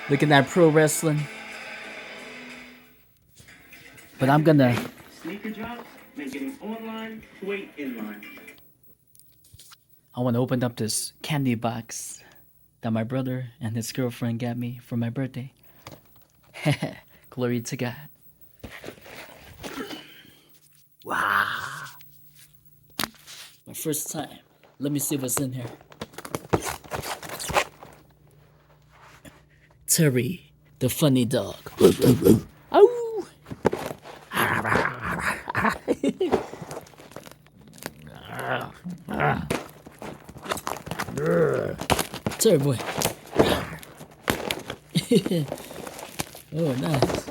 Looking at pro wrestling. But I'm gonna. Sneaker drops, make getting online, wait in line. I want to open up this candy box that my brother and his girlfriend got me for my birthday. Glory to God. Wow. My first time. Let me see what's in here. Terry, the funny dog. Ow! Terry boy. Oh, nice.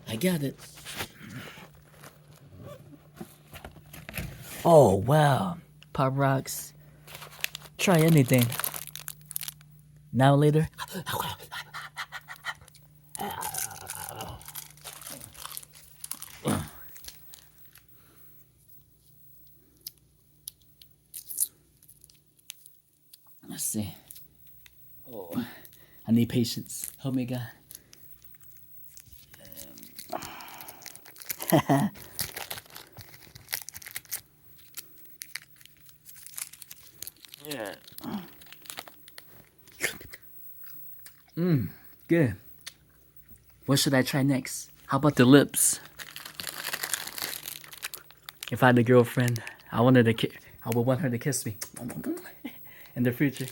I got it. Oh, wow. Pop rocks. Try anything. Now later. Let's see. Oh, I need patience. Help me, God. Yeah. Good. What should I try next? How about the lips? If I had a girlfriend, I would want her to kiss me in the future.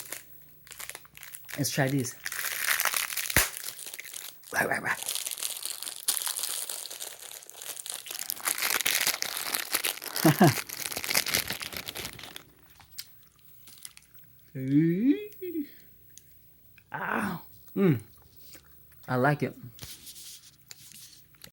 Let's try these. Ow. I like it.